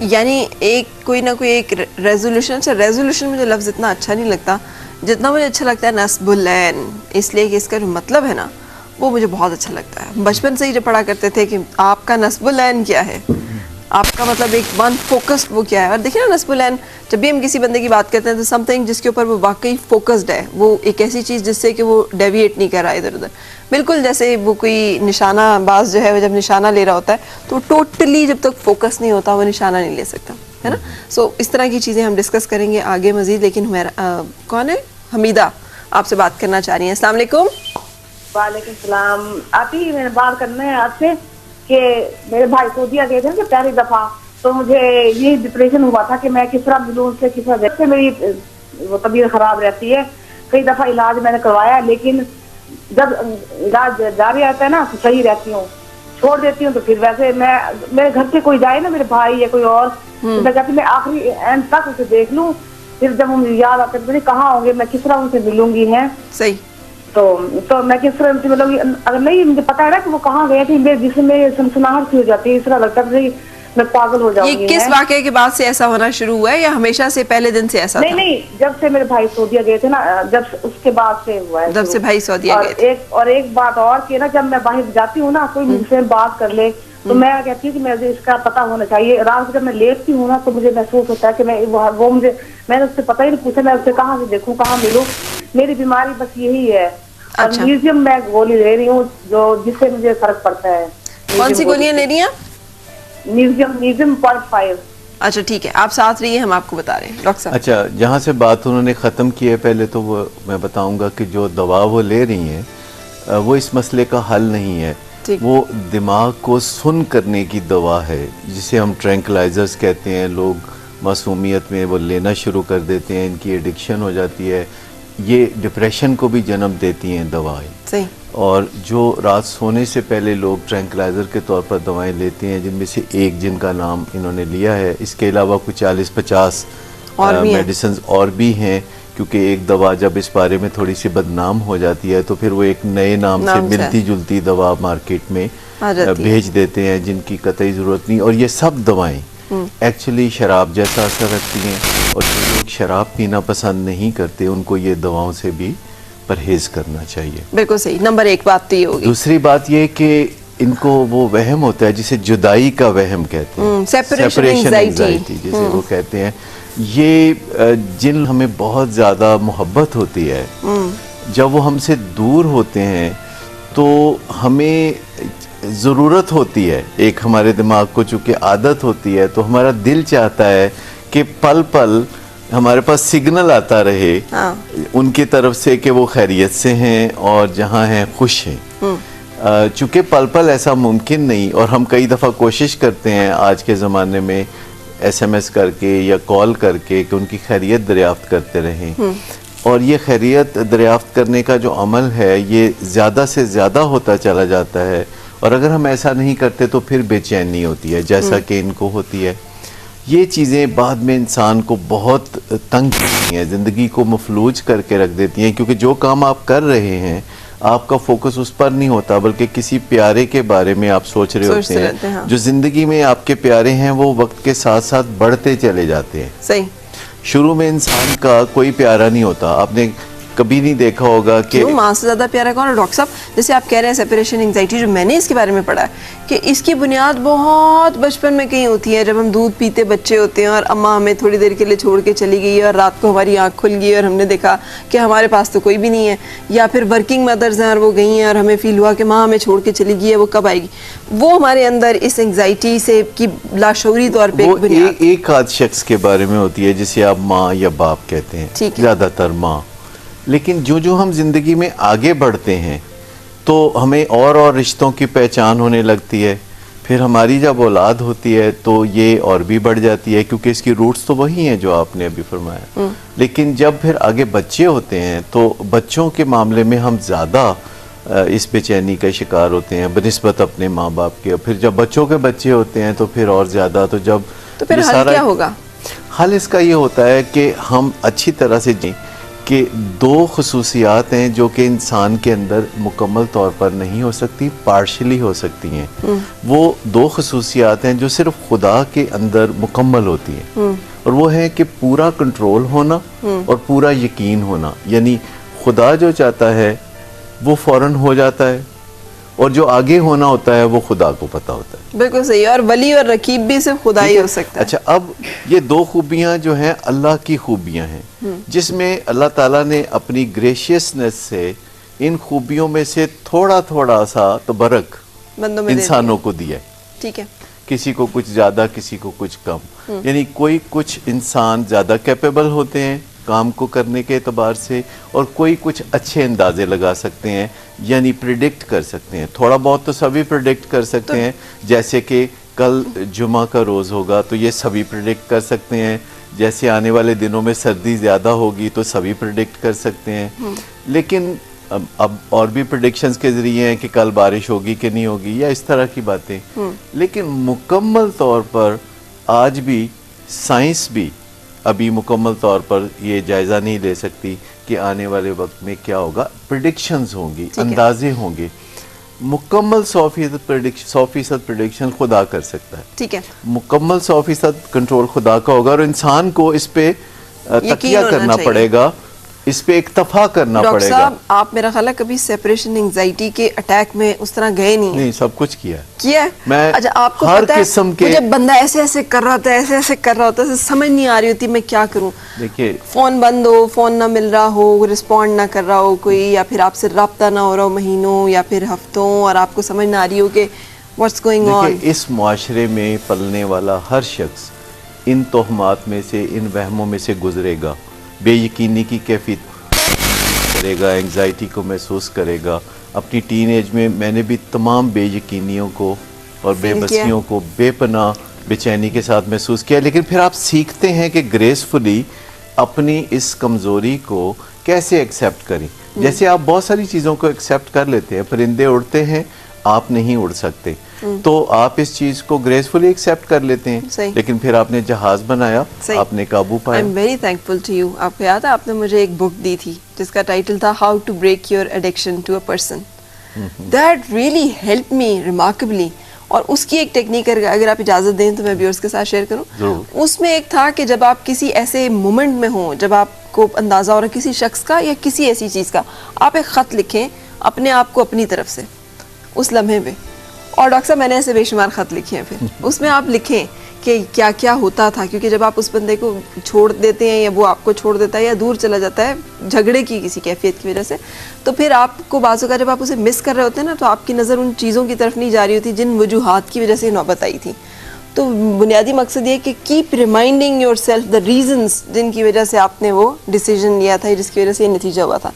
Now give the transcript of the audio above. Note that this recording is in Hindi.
यानी एक कोई ना कोई एक रेजोल्यूशन। अच्छा, रेजोल्यूशन मुझे लफ्ज़ इतना अच्छा नहीं लगता जितना मुझे अच्छा लगता है नस्बुलैन, इसलिए कि इसका जो मतलब है ना वो मुझे बहुत अच्छा लगता है। बचपन से ही जब पढ़ा करते थे कि आपका नस्बुलैन क्या है, आपका मतलब एक वन फोकस्ड वो क्या है। और देखिए ना नस्बुलैन, जब भी हम किसी बंदे की बात करते हैं तो समथिंग जिसके ऊपर वो वाकई फोकस्ड है, वो एक ऐसी चीज़ जिससे कि वो डेविएट नहीं कर रहा है इधर उधर। बिल्कुल जैसे वो कोई निशाना बाज जो है वो जब निशाना ले रहा होता है तो टोटली जब तक फोकस नहीं होता वो निशाना नहीं ले सकता, है ना। सो इस तरह की चीज़ें हम डिस्कस करेंगे आगे मजीद। लेकिन हमारा कौन है, हमीदा आपसे बात करना चाह रही हैं। अस्सलाम वालेकुम। वालेकुम सलाम। आप ही मैंने बात करना है आपसे कि मेरे भाई सऊदीया गए थे ना पहली दफा, तो मुझे ये डिप्रेशन हुआ था कि मैं किस तरह मिलूं उससे, किस तरह जैसे मेरी वो तबीयत खराब रहती है। कई दफा इलाज मैंने करवाया, लेकिन जब इलाज जारी रहता है ना तो सही रहती हूँ, छोड़ देती हूँ तो फिर वैसे मैं, मेरे घर से कोई जाए ना, मेरे भाई या कोई और, तो मैं कहती मैं आखिरी एंड तक उसे देख लूँ। फिर जब मुझे याद आता है कहाँ होंगे, मैं किस तरह उनसे मिलूंगी है। सही। तो मैं किस तरह उनसे मिलूंगी, अगर नहीं मुझे पता है ना कि वो कहाँ गए थे, मेरे जिसमें मेरी सनसनाहट सी हो जाती है, इस तरह लगता है मैं पागल हो जाऊंगी। ये किस वाकये के बाद से ऐसा होना शुरू हुआ है या हमेशा से पहले दिन से ऐसा नहीं था? नहीं, जब से मेरे भाई सऊदीया गए थे ना, जब उसके बाद से हुआ है। जब से भाई सऊदीया गए थे। एक बात और कि ना, जब मैं बाहर जाती हूँ ना, कोई मुझसे बात कर ले तो मैं कहती हूँ कि मुझे इसका पता होना चाहिए। रात को जब मैं लेटती हूँ ना तो मुझे महसूस होता है कि मैं वो मुझे, मैंने उससे पता ही नहीं पूछा, मैं उससे कहाँ से देखूँ, कहाँ मिलूँ। मेरी बीमारी बस यही है। अच्छा। म्यूजियम मैं गोली ले रही हूँ जो जिससे मुझे फर्क पड़ता है। कौन सी गोलियां ले रही हैं? म्यूजियम 0.5। अच्छा ठीक है, आप साथ रहिए, हम आपको बता रहे हैं डॉक्टर साहब। अच्छा, जहाँ से बात उन्होंने ख़त्म की है, पहले तो वो मैं बताऊंगा कि जो दवा वो ले रही हैं वो इस मसले का हल नहीं है। वो दिमाग को सुन करने की दवा है, जिसे हम ट्रैंक्विलाइजर्स कहते हैं। लोग मासूमियत में वो लेना शुरू कर देते हैं, इनकी एडिक्शन हो जाती है। ये डिप्रेशन को भी जन्म देती हैं दवाएं। सही। और जो रात सोने से पहले लोग ट्रैंक्विलाइजर के तौर पर दवाएं लेते हैं, जिनमें से एक जिनका नाम इन्होंने लिया है, इसके अलावा कुछ 40-50 मेडिसिन और भी हैं, क्योंकि एक दवा जब इस बारे में थोड़ी सी बदनाम हो जाती है तो फिर वो एक नए नाम से मिलती जुलती दवा मार्केट में भेज देते हैं, जिनकी कतई ज़रूरत नहीं। और ये सब दवाएं एक्चुअली शराब जैसा असर रखती हैं, और जो लोग शराब पीना पसंद नहीं करते उनको ये दवाओं से भी परहेज करना चाहिए। बिल्कुल सही। नंबर एक बात तो ये होगी। दूसरी बात ये कि इनको वो वहम होता है जिसे जुदाई का वहम कहते हैं, सेपरेशन एंजाइटी जिसे वो कहते हैं। ये जिन हमें बहुत ज़्यादा मोहब्बत होती है, जब वो हमसे दूर होते हैं तो हमें ज़रूरत होती है, एक हमारे दिमाग को चूँकि आदत होती है, तो हमारा दिल चाहता है कि पल पल हमारे पास सिग्नल आता रहे उनकी तरफ से कि वो खैरियत से हैं और जहाँ हैं खुश हैं। चूँकि पल पल ऐसा मुमकिन नहीं, और हम कई दफ़ा कोशिश करते हैं आज के ज़माने में SMS करके या कॉल करके कि उनकी खैरियत दरियाफ्त करते रहें। और ये खैरियत दरियाफ्त करने का जो अमल है ये ज़्यादा से ज़्यादा होता चला जाता है, और अगर हम ऐसा नहीं करते तो फिर बेचैनी होती है, जैसा कि इनको होती है। ये चीज़ें बाद में इंसान को बहुत तंग करती हैं, ज़िंदगी को मफलूज करके रख देती हैं, क्योंकि जो काम आप कर रहे हैं आपका फोकस उस पर नहीं होता, बल्कि किसी प्यारे के बारे में आप सोच रहे होते हैं। हाँ। जो ज़िंदगी में आपके प्यारे हैं वो वक्त के साथ साथ बढ़ते चले जाते हैं। सही। शुरू में इंसान का कोई प्यारा नहीं होता, आपने कभी नहीं देखा होगा कि माँ से ज़्यादा प्यारा कौन है। डॉक्टर साहब, जैसे आप कह रहे हैं सेपरेशन एंजाइटी, जो मैंने इसके बारे में पढ़ा है कि इसकी बुनियाद बहुत बचपन में कहीं होती है, जब हम दूध पीते बच्चे होते हैं और अम्मा हमें थोड़ी देर के लिए छोड़ के चली गई और रात को हमारी आँख खुल गई और हमने देखा कि हमारे पास तो कोई भी नहीं है, या फिर वर्किंग मदर्स हैं और वो गई हैं और हमें फील हुआ कि माँ हमें छोड़ के चली गई है, वो कब आएगी। वो हमारे अंदर इस एंजाइटी से की लाशऊरी तौर पर एक आध शख्स के बारे में होती है जिसे आप माँ या बाप कहते हैं, ज़्यादातर माँ। लेकिन जो जो हम जिंदगी में आगे बढ़ते हैं तो हमें और रिश्तों की पहचान होने लगती है। फिर हमारी जब औलाद होती है तो ये और भी बढ़ जाती है, क्योंकि इसकी रूट्स तो वही हैं जो आपने अभी फरमाया। लेकिन जब फिर आगे बच्चे होते हैं तो बच्चों के मामले में हम ज़्यादा इस बेचैनी का शिकार होते हैं बनिस्बत अपने माँ बाप के। फिर जब बच्चों के बच्चे होते हैं तो फिर और ज़्यादा। तो फिर हल क्या होगा? हल इसका ये होता है कि हम अच्छी तरह से कि दो खसूसियात हैं जो कि इंसान के अंदर मुकम्मल तौर पर नहीं हो सकती, पार्शली हो सकती हैं। वो दो खसूसियात हैं जो सिर्फ खुदा के अंदर मुकम्मल होती हैं, और वो है कि पूरा कंट्रोल होना और पूरा यकीन होना। यानी खुदा जो चाहता है वो फौरन हो जाता है, और जो आगे होना होता है वो खुदा को पता होता है। बिल्कुल सही। और वली और रकीब भी सिर्फ खुदा ही हो सकता है। अच्छा, अब ये दो खूबियां जो हैं अल्लाह की खूबियां हैं, जिसमें अल्लाह ताला ने अपनी ग्रेशियसनेस से इन खूबियों में से थोड़ा थोड़ा सा तबरक बंदों में दे इंसानों को दिया है। दिया। ठीक है। किसी को कुछ ज़्यादा, किसी को कुछ कम। यानी कोई कुछ इंसान ज़्यादा कैपेबल होते हैं काम को करने के एतबार से, और कोई कुछ अच्छे अंदाजे लगा सकते हैं, यानी प्रिडिक्ट कर सकते हैं। थोड़ा बहुत तो सभी प्रिडिक्ट कर सकते हैं, जैसे कि कल जुमा का रोज़ होगा तो ये सभी प्रिडिक्ट कर सकते हैं। जैसे आने वाले दिनों में सर्दी ज़्यादा होगी तो सभी प्रिडिक्ट कर सकते हैं। लेकिन अब और भी प्रिडिक्शंस के ज़रिए हैं कि कल बारिश होगी कि नहीं होगी, या इस तरह की बातें। लेकिन मुकम्मल तौर पर आज भी साइंस भी अभी मुकम्मल तौर पर ये जायज़ा नहीं ले सकती कि आने वाले वक्त में क्या होगा। प्रिडिक्शंस होंगी, अंदाजे होंगे। मुकम्मल 100% प्रिडिक्शन खुदा कर सकता है। ठीक है। मुकम्मल 100% कंट्रोल खुदा का होगा, और इंसान को इस पे तकिया करना पड़ेगा, इस पे इक्तफा करना डॉक्टर पड़ेगा। साहब, आप मेरा ख्याल है कभी सेपरेशन एंजाइटी के अटैक में उस तरह गए नहीं? नहीं, सब कुछ किया है। किया है? मैं अच्छा, आपको हर पता है किस्म के, मुझे बंदा ऐसे ऐसे कर रहा था, ऐसे ऐसे कर रहा होता, ऐसे समझ नहीं आ रही होती मैं क्या करूं। देखिए, फोन बंद हो, फोन ना मिल रहा हो, रिस्पॉन्ड ना कर रहा हो कोई, या फिर आपसे रब्ता ना हो रहा हो महीनों या फिर हफ्तों, और आपको समझ ना आ रही हो कि व्हाट्स गोइंग ऑन। देखिए, इस मुआशरे में पलने वाला हर शख्स इन तोहमात में से, इन वहमों में से गुजरेगा, बेयकीनी की कैफियत करेगा, एंग्जाइटी को महसूस करेगा। अपनी टीन एज में मैंने भी तमाम बेयकीनियों को और बेबसियों को बेपनाह बेचैनी के साथ महसूस किया। लेकिन फिर आप सीखते हैं कि ग्रेसफुली अपनी इस कमज़ोरी को कैसे एक्सेप्ट करें। जैसे आप बहुत सारी चीज़ों को एक्सेप्ट कर लेते हैं, परिंदे उड़ते हैं, आप नहीं उड़ सकते, तो आप इस चीज को ग्रेसफुली एक्सेप्ट कर लेते हैं। लेकिन फिर आपने जहाज बनाया, आपने काबू पाया। I am very thankful to you. आपको याद है आपने मुझे एक बुक दी थी जिसका टाइटल था how to break your addiction to a person. That really help me remarkably. और उसकी एक टेक्निक अगर आप इजाजत दें तो मैं व्यूअर्स के साथ शेयर करूं। उसमें एक था कि जब आप किसी ऐसे मोमेंट में हो, जब आपको अंदाजा हो रहा है किसी शख्स का या किसी ऐसी चीज का, आप एक खत लिखें अपने आप को अपनी तरफ से उस लम्हे पे। और डॉक्टर साहब, मैंने ऐसे बेशुमार खत लिखे हैं। फिर उसमें आप लिखें कि क्या क्या होता था, क्योंकि जब आप उस बंदे को छोड़ देते हैं या वो आपको छोड़ देता है या दूर चला जाता है झगड़े की किसी कैफियत की वजह से, तो फिर आपको बाज़ का जब आप उसे मिस कर रहे होते हैं ना, तो आपकी नज़र उन चीज़ों की तरफ नहीं जा रही होती जिन वजूहात की वजह से नौबत आई थी। तो बुनियादी मकसद ये कि keep reminding your self the reasons जिनकी वजह से आपने वो डिसीजन लिया था, जिसकी वजह से ये नतीजा हुआ था।